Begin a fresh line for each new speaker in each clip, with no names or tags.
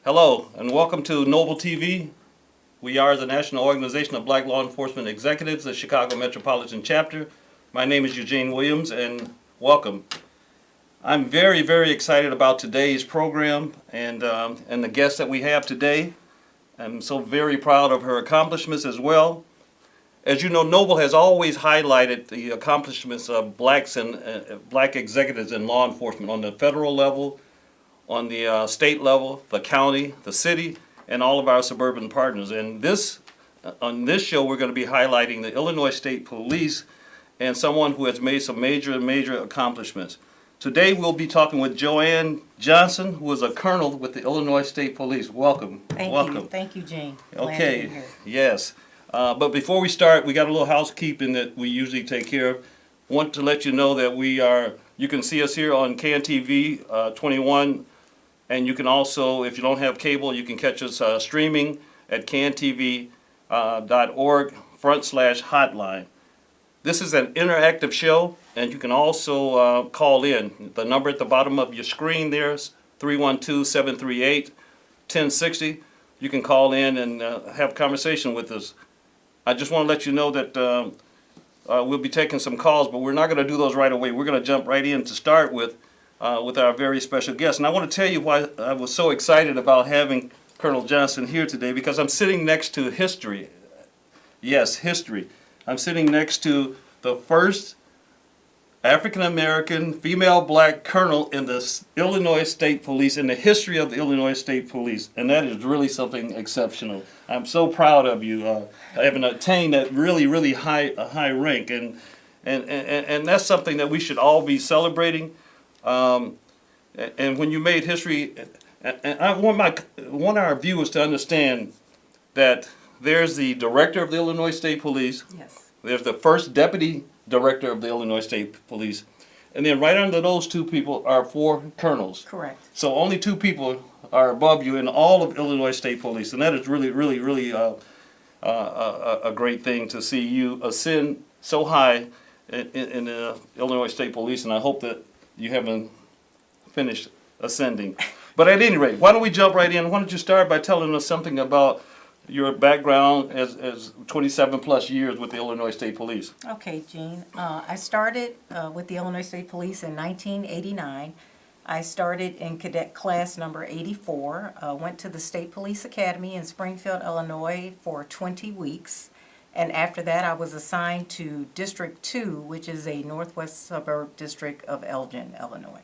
Hello, and welcome to Noble TV. We are the National Organization of Black Law Enforcement Executives, the Chicago Metropolitan Chapter. My name is Eugene Williams, and welcome. I'm very, very excited about today's program and the guest that we have today. I'm so very proud of her accomplishments as well. As you know, Noble has always highlighted the accomplishments of blacks and black executives in law enforcement on the federal level, on the state level, the county, the city, and all of our suburban partners. And on this show, we're going to be highlighting the Illinois State Police and someone who has made some major accomplishments. Today, we'll be talking with Joann Johnson, who is a colonel with the Illinois State Police. Welcome.
Thank you, Gene.
Okay.
Glad to be here.
Yes. But before we start, we got a little housekeeping that we usually take care of. Want to let you know that you can see us here on KNTV 21. And you can also, if you don't have cable, you can catch us streaming at cantv.org/hotline. This is an interactive show, and you can also call in. The number at the bottom of your screen there is 312-738-1060. You can call in and have a conversation with us. I just want to let you know that we'll be taking some calls, but we're not going to do those right away. We're going to jump right in to start with our very special guest. And I want to tell you why I was so excited about having Colonel Johnson here today, because I'm sitting next to history. Yes, history. I'm sitting next to the first African-American female black colonel in the Illinois State Police, in the history of the Illinois State Police. And that is really something exceptional. I'm so proud of you having attained that really high rank. And that's something that we should all be celebrating. And when you made history, and I want our viewers to understand that there's the director of the Illinois State Police.
Yes.
There's the first deputy director of the Illinois State Police. And then right under those two people are 4 colonels.
Correct.
So only 2 people are above you in all of Illinois State Police. And that is really a great thing to see you ascend so high in the Illinois State Police. And I hope that you haven't finished ascending. But at any rate, why don't we jump right in? Why don't you start by telling us something about your background as 27 plus years with the Illinois State Police?
Okay, Gene. I started with the Illinois State Police in 1989. I started in cadet class number 84, went to the State Police Academy in Springfield, Illinois for 20 weeks. And after that, I was assigned to District 2, which is a northwest suburb district of Elgin, Illinois.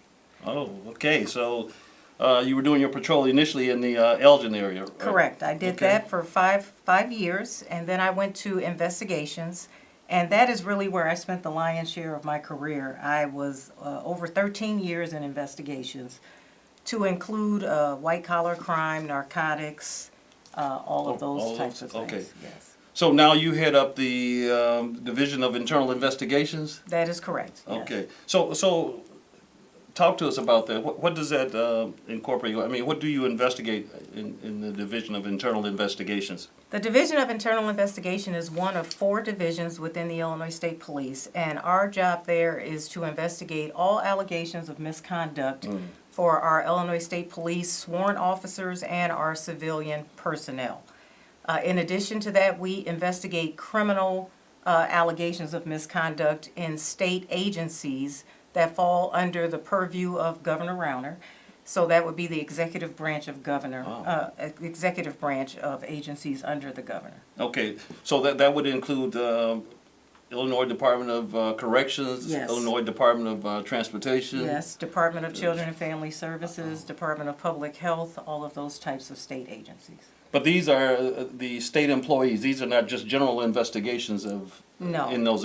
Oh, okay. So you were doing your patrol initially in the Elgin area, right?
Correct. I did that for five years, and then I went to investigations, and that is really where I spent the lion's share of my career. I was over 13 years in investigations, to include white-collar crime, narcotics, all of those types of things.
Okay.
Yes.
So now you head up the Division of Internal Investigations?
That is correct. Yes.
Okay. So talk to us about that. What does that incorporate? I mean, what do you investigate in the Division of Internal Investigations?
The Division of Internal Investigation is one of 4 divisions within the Illinois State Police, and our job there is to investigate all allegations of misconduct for our Illinois State Police sworn officers and our civilian personnel. In addition to that, we investigate criminal allegations of misconduct in state agencies that fall under the purview of Governor Rauner. So that would be the executive branch of executive branch of agencies under the governor.
Okay, so that would include Illinois Department of Corrections,
Yes.
Illinois Department of Transportation.
Yes, Department of Children and Family Services, Department of Public Health, all of those types of state agencies.
But these are the state employees. These are not just general investigations within those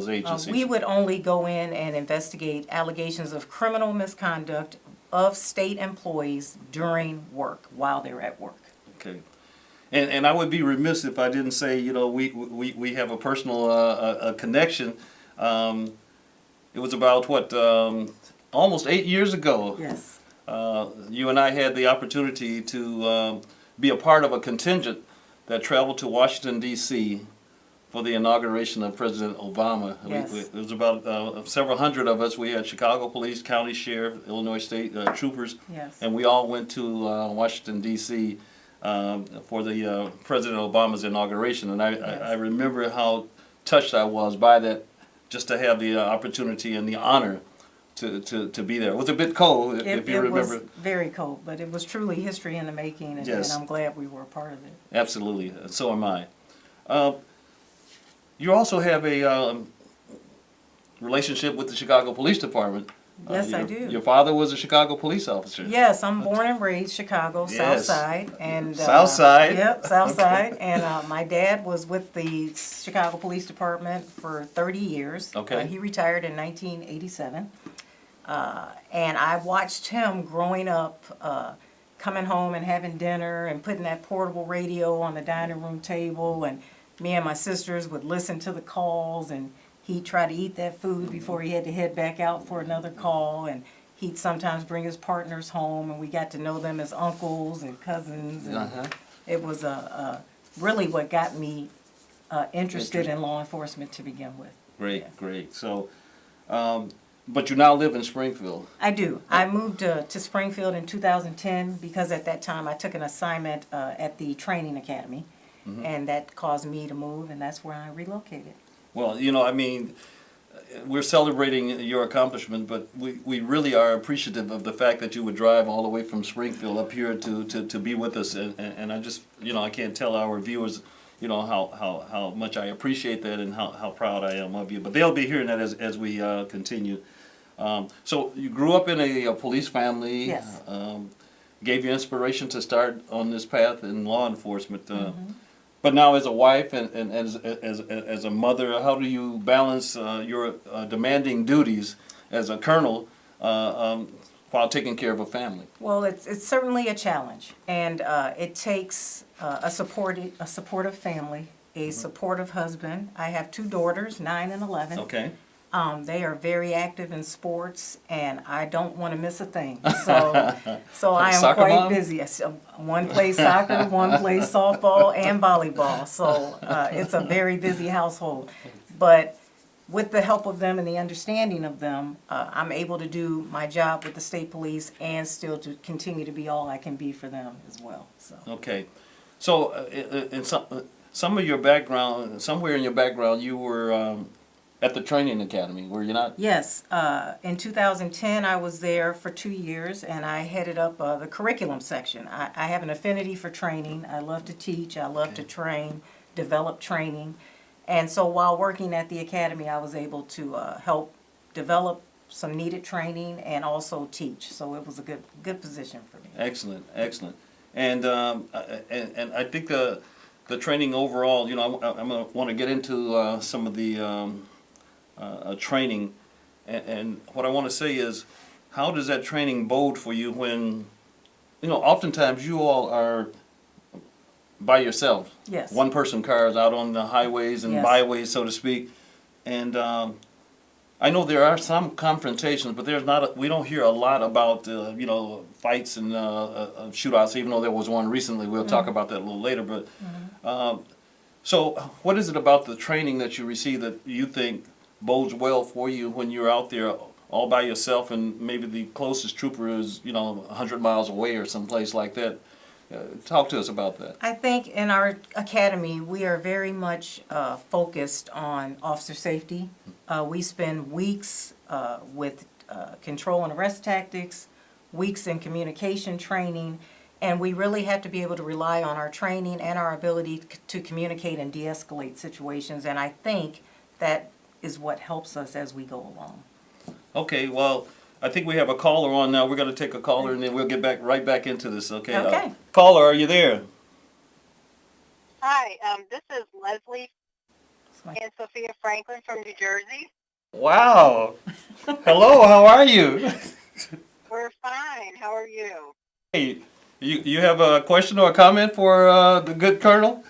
agencies.
We would only go in and investigate allegations of criminal misconduct of state employees during work, while they're at work.
Okay. And I would be remiss if I didn't say, we have a personal a connection. It was about, almost 8 years ago.
Yes.
You and I had the opportunity to be a part of a contingent that traveled to Washington, D.C. for the inauguration of President Obama.
Yes.
There was about several hundred of us. We had Chicago Police, County Sheriff, Illinois State Troopers,
Yes.
and we all went to Washington, D.C. For the President Obama's inauguration. And I remember how touched I was by that, just to have the opportunity and the honor to be there. It was a bit cold, if you remember.
It was very cold, but it was truly history in the making, and,
Yes.
and I'm glad we were a part of it.
Absolutely, so am I. You also have a relationship with the Chicago Police Department.
Yes, I do.
Your father was a Chicago police officer.
Yes, I'm born and raised Chicago, South
Yes.
Side, and
South Side.
Yep, South
Okay.
Side, and my dad was with the Chicago Police Department for 30 years.
Okay.
He retired in 1987, and I watched him growing up, coming home and having dinner and putting that portable radio on the dining room table, and me and my sisters would listen to the calls, and he'd try to eat that food before he had to head back out for another call, and he'd sometimes bring his partners home, and we got to know them as uncles and cousins. And it was really what got me interested in law enforcement to begin with.
Great,
Yeah.
great. So, but you now live in Springfield.
I do. I moved to Springfield in 2010 because at that time I took an assignment at the training academy, and that caused me to move, and that's where I relocated.
Well, you know, I mean, we're celebrating your accomplishment, but we really are appreciative of the fact that you would drive all the way from Springfield up here to be with us. And I just, you know, I can't tell our viewers, you know, how much I appreciate that and how proud I am of you. But they'll be hearing that as we continue. So you grew up in a police family.
Yes.
Gave you inspiration to start on this path in law enforcement. But now, as a wife and as a mother, how do you balance your demanding duties as a colonel while taking care of a family?
Well, it's certainly a challenge, and it takes a supportive family, a supportive husband. I have 2 daughters, 9 and 11.
Okay.
They are very active in sports, and I don't want to miss a thing. So I am
Soccer
quite
mom?
busy. Yes, one plays soccer, one plays softball and volleyball. So it's a very busy household. But with the help of them and the understanding of them, I'm able to do my job with the state police and still to continue to be all I can be for them as well. So.
Okay. So in some of your background, somewhere in your background, you were at the training academy, were you not?
Yes. In 2010, I was there for 2 years, and I headed up the curriculum section. I have an affinity for training. I love to teach. I love to train, develop training. And so while working at the academy, I was able to help develop some needed training and also teach. So it was a good position for me.
Excellent, excellent. And I think the training overall, you know, I'm going to want to get into some of the training, and what I want to say is, how does that training bode for you when, you know, oftentimes you all are by yourself.
Yes.
One person cars out on the highways and
Yes.
byways, so to speak. And I know there are some confrontations, but there's not. We don't hear a lot about you know, fights and shootouts. Even though there was one recently, we'll talk about that a little later. But so, what is it about the training that you receive that you think bodes well for you when you're out there all by yourself, and maybe the closest trooper is, you know, 100 miles away or someplace like that? Talk to us about that.
I think in our academy, we are very much focused on officer safety. We spend weeks with control and arrest tactics, weeks in communication training, and we really have to be able to rely on our training and our ability to communicate and de-escalate situations, and I think that is what helps us as we go along.
Okay, well, I think we have a caller on now. We're going to take a caller, and then we'll get right back into this, okay?
Okay.
Caller, are you there?
Hi, this is Leslie and Sophia Franklin from New Jersey.
Wow. Hello, how are you?
We're fine. How are you?
Hey, you have a question or a comment for the good Colonel?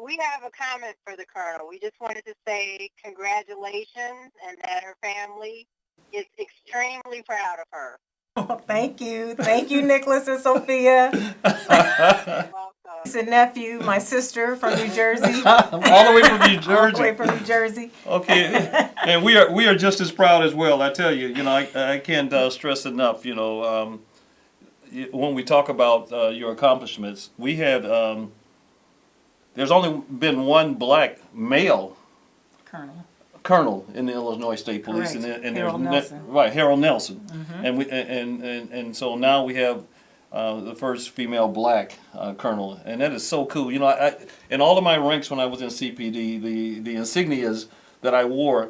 We have a comment for the Colonel. We just wanted to say congratulations and that her family is extremely proud of her.
Oh, thank you. Thank you, Nicholas and Sophia.
Welcome.
Niece and nephew, my sister from New Jersey.
All the way from New
All the way
Jersey.
from New Jersey.
Okay, and we are just as proud as well. I tell you, I can't stress enough. When we talk about your accomplishments, we had there's only been one black male colonel in the Illinois State Police,
Correct.
and
Harold Nelson.
right, Harold Nelson, and so now we have the first female black colonel, and that is so cool. In all of my ranks when I was in CPD, the insignias that I wore,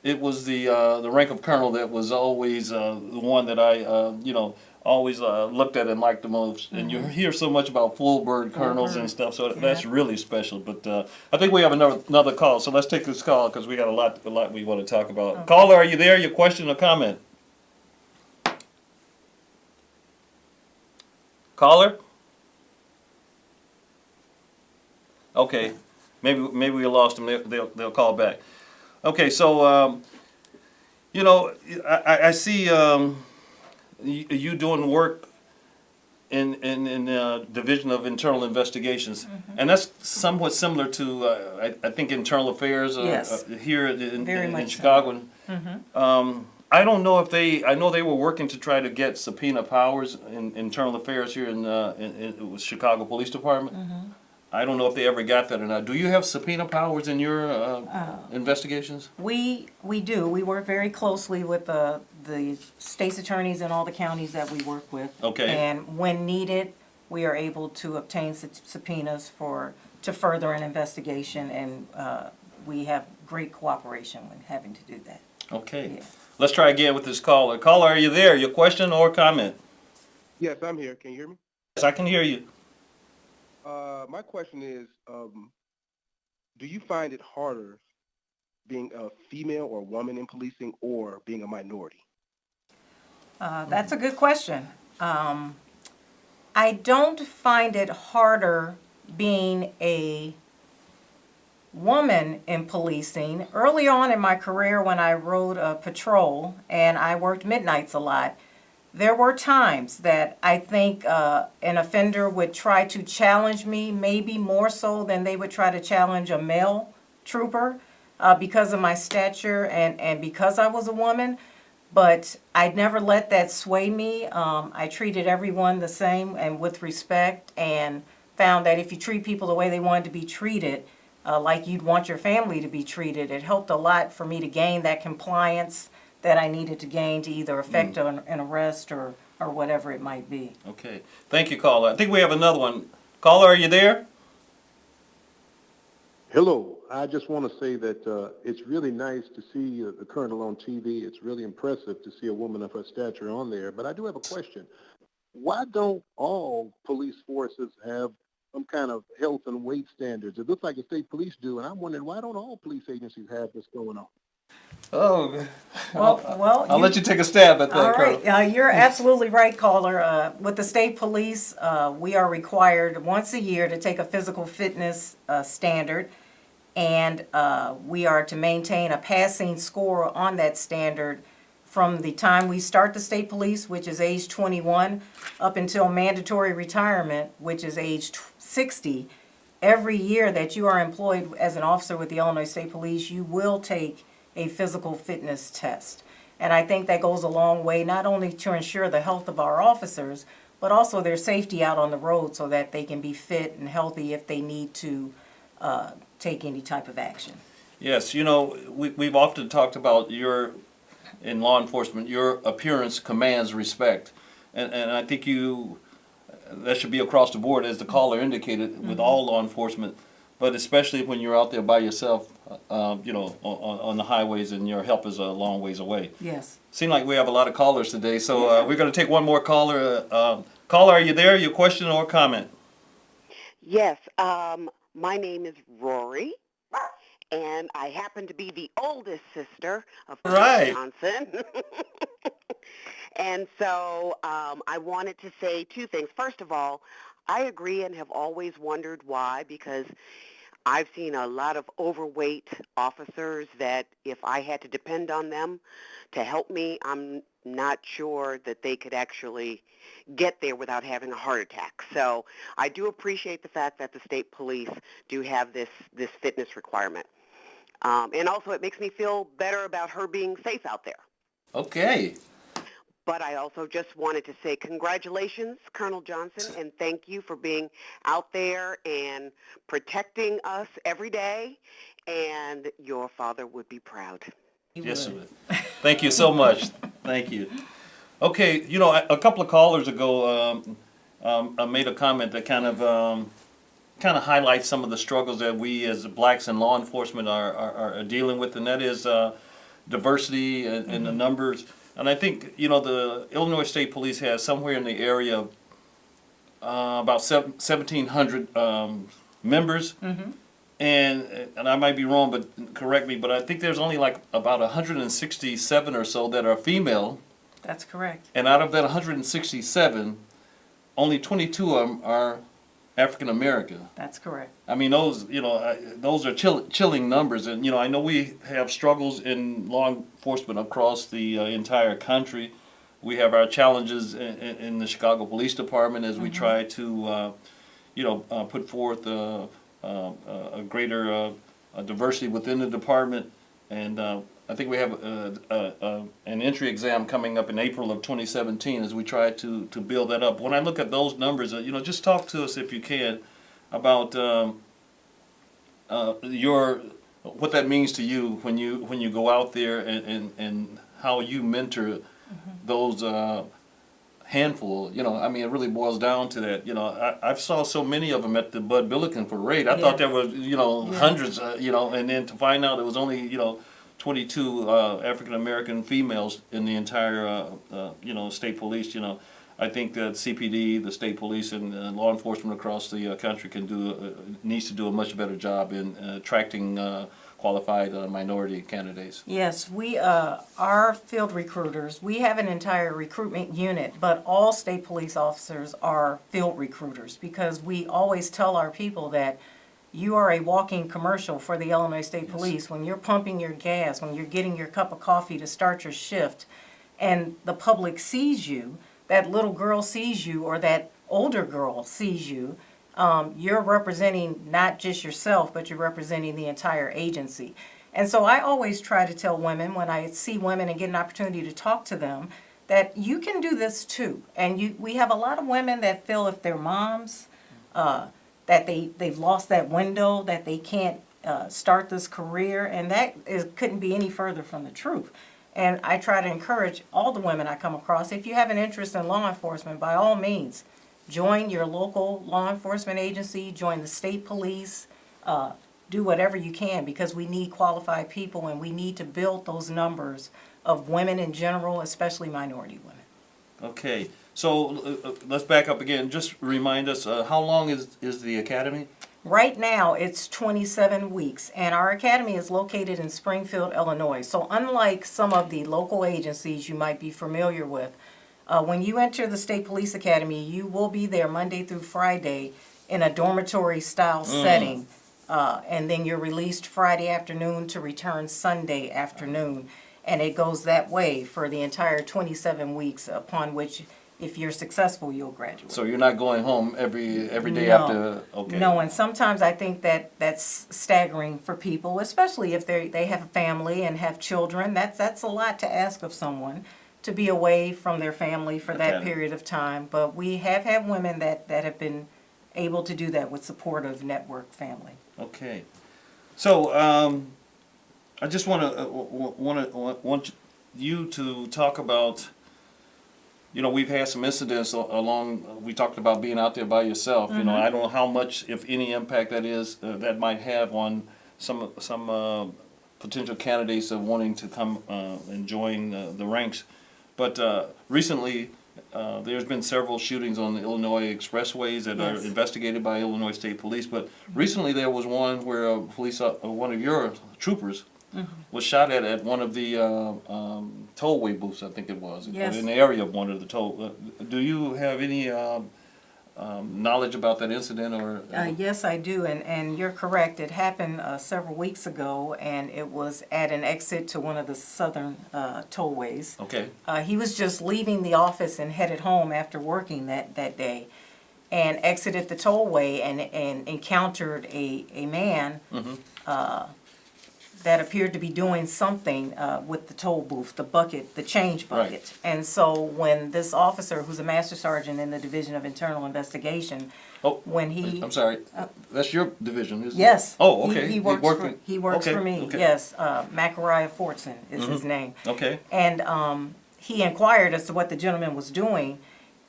it was the rank of colonel that was always the one that I always looked at and liked the most. And you hear so much about full bird colonels and stuff, so that's really special. But I think we have another call, so let's take this call because we got a lot we want to talk about. Okay. Caller, are you there? Your question or comment? Caller? Okay, maybe we lost them. They'll call back. Okay, so I see you doing work in Division of Internal Investigations, and that's somewhat similar to I think Internal Affairs
Yes.
Here in
much
Chicago. I don't know if I know they were working to try to get subpoena powers in Internal Affairs here in Chicago Police Department. I don't know if they ever got that or not. Do you have subpoena powers in your investigations?
We do. We work very closely with the state's attorneys in all the counties that we work with.
Okay.
And when needed, we are able to obtain subpoenas to further an investigation, and we have great cooperation when having to do that.
Okay.
Yeah.
Let's try again with this caller. Caller, are you there? Your question or comment?
Yes, I'm here. Can you hear me?
Yes, I can hear you.
My question is, do you find it harder being a female or woman in policing or being a minority?
That's a good question. I don't find it harder being a woman in policing. Early on in my career when I rode a patrol and I worked midnights a lot, there were times that I think an offender would try to challenge me, maybe more so than they would try to challenge a male trooper because of my stature and because I was a woman. But I never let that sway me. I treated everyone the same and with respect, and found that if you treat people the way they wanted to be treated, like you'd want your family to be treated, it helped a lot for me to gain that compliance that I needed to gain to either effect an arrest or whatever it might be.
Okay. Thank you, caller. I think we have another one. Caller, are you there?
Hello. I just want to say that it's really nice to see the colonel on TV. It's really impressive to see a woman of her stature on there. But I do have a question. Why don't all police forces have some kind of health and weight standards? It looks like the state police do, and I'm wondering, why don't all police agencies have this going on?
Oh,
Well,
I'll let you take a stab at that,
all
Colonel.
right. You're absolutely right, caller. With the state police, we are required once a year to take a physical fitness standard, and we are to maintain a passing score on that standard from the time we start the state police, which is age 21, up until mandatory retirement, which is age 60. Every year that you are employed as an officer with the Illinois State Police, you will take a physical fitness test. And I think that goes a long way, not only to ensure the health of our officers, but also their safety out on the road so that they can be fit and healthy if they need to take any type of action.
Yes, we've often talked about in law enforcement, your appearance commands respect. And I think that should be across the board, as the caller indicated, with all law enforcement, but especially when you're out there by yourself, on the highways and your help is a long ways away.
Yes.
Seems like we have a lot of callers today, so we're going to take one more caller. Caller, are you there? Your question or comment?
Yes, my name is Rory, and I happen to be the oldest sister of
Right.
Johnson. And so I wanted to say two things. First of all, I agree and have always wondered why, because I've seen a lot of overweight officers that if I had to depend on them to help me, I'm not sure that they could actually get there without having a heart attack. So I do appreciate the fact that the state police do have this fitness requirement. And also it makes me feel better about her being safe out there.
Okay.
But I also just wanted to say congratulations, Colonel Johnson, and thank you for being out there and protecting us every day. And your father would be proud.
Yes, it would. Thank you so much. Thank you. Okay, you know, a couple of callers ago I made a comment that kind of highlights some of the struggles that we as blacks in law enforcement are dealing with, and that is diversity and the numbers. And I think, you know, the Illinois State Police has somewhere in the area of about 1,700 members. And I might be wrong, but correct me, but I think there's only like about 167 or so that are female.
That's correct.
And out of that 167, only 22 of them are African American.
That's correct.
I mean, those, you know, those are chilling numbers. And, you know, I know we have struggles in law enforcement across the entire country. We have our challenges in the Chicago Police Department as we try to, you know, put forth a greater diversity within the department. And I think we have an entry exam coming up in April of 2017 as we try to build that up. When I look at those numbers, you know, just talk to us if you can about what that means to you when you go out there and how you mentor those handful. You know, I mean, it really boils down to that. You know, I saw so many of them at the Bud Billiken parade. I thought there was, you know, hundreds. You know, and then to find out it was only, you know, 22 African American females in the entire, you know, state police. You know, I think that CPD, the state police, and law enforcement across the country needs to do a much better job in attracting qualified minority candidates.
Yes, we are field recruiters. We have an entire recruitment unit, but all state police officers are field recruiters because we always tell our people that you are a walking commercial for the Illinois State Police. When you're pumping your gas, when you're getting your cup of coffee to start your shift, and the public sees you, that little girl sees you or that older girl sees you, you're representing not just yourself, but you're representing the entire agency. And so I always try to tell women when I see women and get an opportunity to talk to them that you can do this too. And we have a lot of women that feel if they're moms, that they've lost that window, that they can't start this career, and that couldn't be any further from the truth. And I try to encourage all the women I come across, if you have an interest in law enforcement, by all means, join your local law enforcement agency, join the state police, do whatever you can because we need qualified people and we need to build those numbers of women in general, especially minority women.
Okay, so let's back up again. Just remind us, how long is the academy?
Right now, it's 27 weeks, and our academy is located in Springfield, Illinois. So unlike some of the local agencies you might be familiar with, when you enter the State Police Academy, you will be there Monday through Friday in a dormitory-style setting, and then you're released Friday afternoon to return Sunday afternoon. And it goes that way for the entire 27 weeks, upon which, if you're successful, you'll graduate.
So you're not going home every day
No.
after? Okay.
No, and sometimes I think that's staggering for people, especially if they have a family and have children. That's a lot to ask of someone, to be away from their family for that period of time. But we have had women that have been able to do that with supportive network family.
Okay. So I just want you to talk about, you know, we've had some incidents along, we talked about being out there by yourself. You know, I don't know how much, if any, impact that might have on some potential candidates of wanting to come and join the ranks. But recently, there's been several shootings on the Illinois expressways that are investigated by Illinois State Police. But recently there was one where one of your troopers was shot at one of the tollway booths, I think it was,
Yes.
in the area of one of the toll. Do you have any knowledge about that incident, or?
Yes, I do, and you're correct. It happened several weeks ago, and it was at an exit to one of the southern tollways.
Okay.
He was just leaving the office and headed home after working that day, and exited the tollway and encountered a man that appeared to be doing something with the toll booth, the change bucket.
Right.
And so when this officer, who's a master sergeant in the Division of Internal Investigation,
Oh,
when he...
I'm sorry. That's your division, isn't it?
Yes.
Oh, okay.
He works
Okay,
for me,
okay.
yes. Machariah Fortson is his name.
Okay.
And he inquired as to what the gentleman was doing,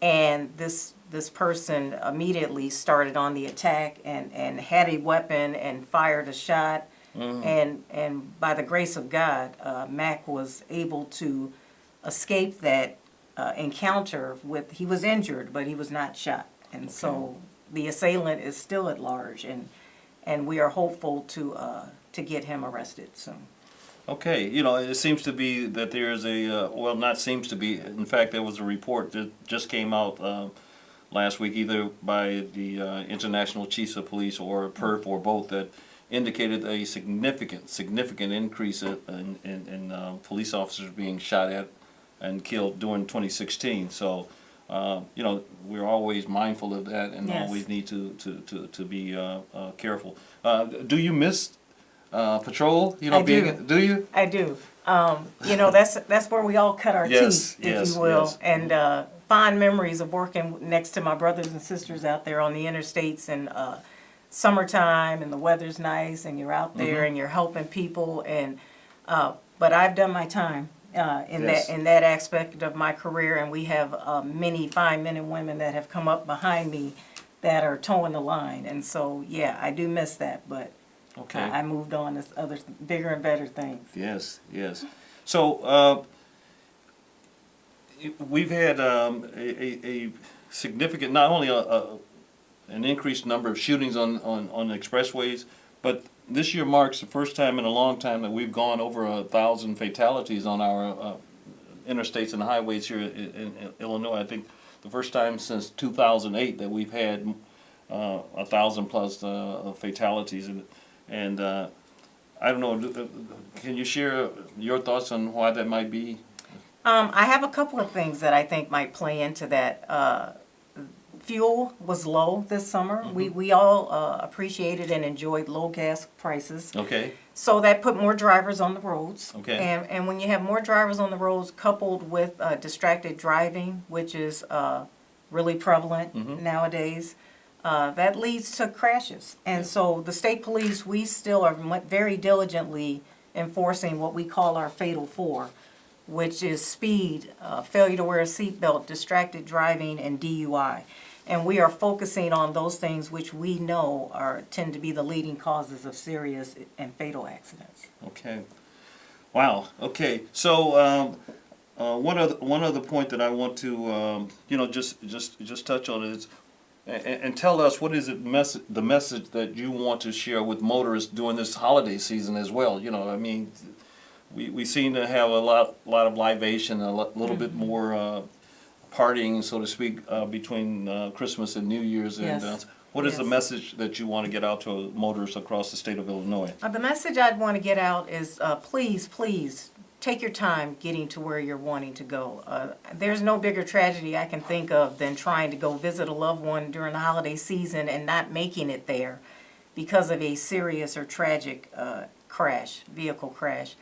and this person immediately started on the attack and had a weapon and fired a shot. And by the grace of God, Mac was able to escape that encounter with, he was injured, but he was not shot. And so the assailant is still at large, and we are hopeful to get him arrested soon.
Okay, you know, it seems to be that there's well, not seems to be, in fact, there was a report that just came out last week, either by the International Chiefs of Police or PERF or both, that indicated a significant increase in police officers being shot at and killed during 2016. So, you know, we're always mindful of that and
Yes.
always need to be careful. Do you miss patrol? You know,
I do.
Do you?
I do. You know, that's where we all cut our
Yes,
teeth, if
yes,
you will.
yes.
And fond memories of working next to my brothers and sisters out there on the interstates and summertime, and the weather's nice, and you're out there and you're helping people. And but I've done my time in
Yes.
that aspect of my career, and we have many fine men and women that have come up behind me that are towing the line. And so, yeah, I do miss that, but
Okay.
I moved on to other bigger and better things.
Yes, yes. So we've had a significant, not only an increased number of shootings on expressways, but this year marks the first time in a long time that we've gone over 1,000 fatalities on our interstates and highways here in Illinois. I think the first time since 2008 that we've had 1,000 plus fatalities, and I don't know. Can you share your thoughts on why that might be?
I have a couple of things that I think might play into that. Fuel was low this summer. We all appreciated and enjoyed low gas prices.
Okay.
So that put more drivers on the roads.
Okay.
And when you have more drivers on the roads coupled with distracted driving, which is really prevalent nowadays, that leads to crashes. And so the state police, we still are very diligently enforcing what we call our Fatal Four, which is speed, failure to wear a seatbelt, distracted driving, and DUI. And we are focusing on those things which we know tend to be the leading causes of serious and fatal accidents.
Okay. Wow. Okay. So one other point that I want to you know, just touch on is and tell us what is the message that you want to share with motorists during this holiday season as well. You know, I mean, we seem to have a lot of libation, a little bit more partying, so to speak, between Christmas and New Year's. And
Yes.
what is the
Yes.
message that you want to get out to motorists across the state of Illinois?
The message I'd want to get out is please take your time getting to where you're wanting to go. There's no bigger tragedy I can think of than trying to go visit a loved one during the holiday season and not making it there because of a serious or tragic vehicle crash.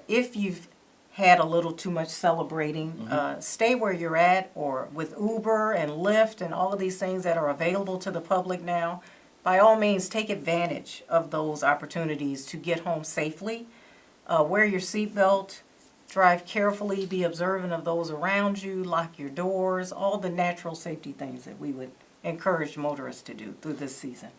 If you've had a little too much celebrating, stay where you're at, or with Uber and Lyft and all of these things that are available to the public now. By all means, take advantage of those opportunities to get home safely. Wear your seatbelt, drive carefully, be observant of those around you, lock your doors, all the natural safety things that we would encourage motorists to do through this season.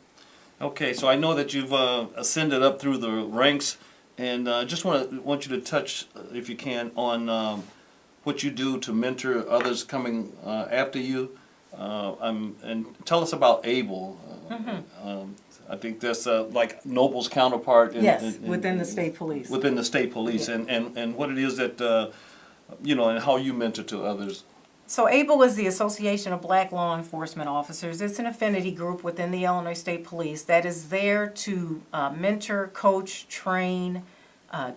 Okay, so I know that you've ascended up through the ranks, and just want you to touch, if you can, on what you do to mentor others coming after you, and tell us about ABLE. I think that's like Noble's counterpart.
Within the state police.
Within the state police,
Yeah.
and what it is that you know, and how you mentor to others.
So ABLE is the Association of Black Law Enforcement Officers. It's an affinity group within the Illinois State Police that is there to mentor, coach, train,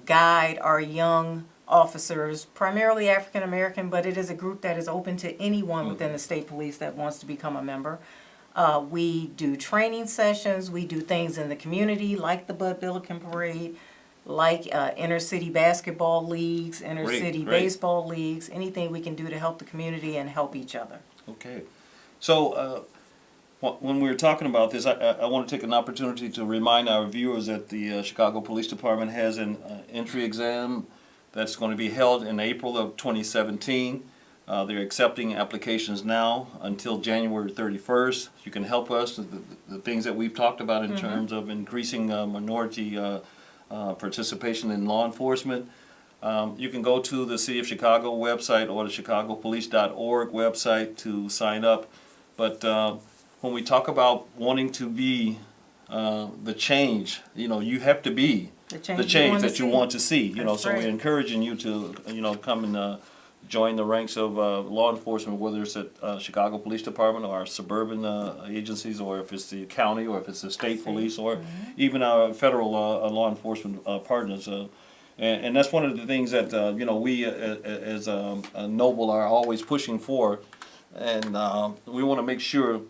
guide our young officers, primarily African American, but it is a group that is open to anyone within the state police that wants to become a member. We do training sessions, we do things in the community like the Bud Billiken Parade, like inner-city basketball leagues, inner-city
great.
baseball leagues, anything we can do to help the community and help each other.
Okay. So when we were talking about this, I want to take an opportunity to remind our viewers that the Chicago Police Department has an entry exam that's going to be held in April of 2017. They're accepting applications now until January 31st. You can help us with the things that we've talked about in terms of increasing minority participation in law enforcement. You can go to the City of Chicago website or the chicagopolice.org website to sign up. But when we talk about wanting to be the change, you have to be the change that you want to see. So we're encouraging you to, come and join the ranks of law enforcement, whether it's at Chicago Police Department or our suburban agencies, or if it's the county, or if it's the state police, or even our federal law enforcement partners. And that's one of the things that we as Noble are always pushing for, and we want to make sure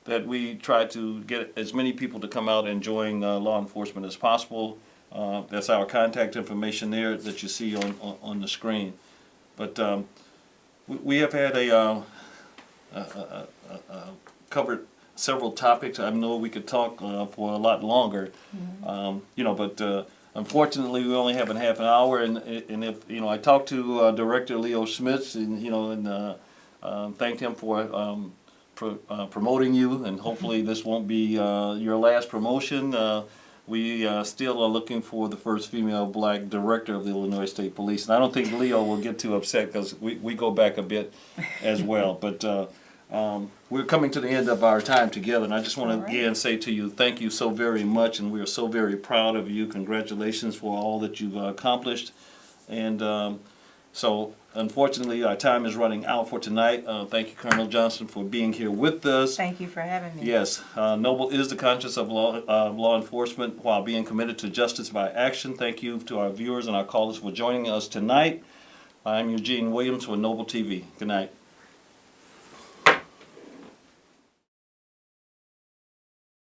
that we try to get as many people to come out and join law enforcement as possible. That's our contact information there that you see on the screen. But we have had covered several topics. I know we could talk for a lot longer, but unfortunately we only have a half an hour. And if I talked to Director Leo Schmitz, and thanked him for promoting you, and hopefully this won't be your last promotion. We still are looking for the first female black director of the Illinois State Police. And I don't think Leo will get too upset because we go back a bit as well. But we're coming to the end of our time together. And I just want to again say to you, thank you so very much. And we are so very proud of you. Congratulations for all that you've accomplished. And so unfortunately, our time is running out for tonight. Thank you, Colonel Johnson, for being here with us.
Thank you for having me.
Yes, Noble is the conscience of law enforcement while being committed to justice by action. Thank you to our viewers and our callers for joining us tonight. I'm Eugene Williams for Noble TV. Good night.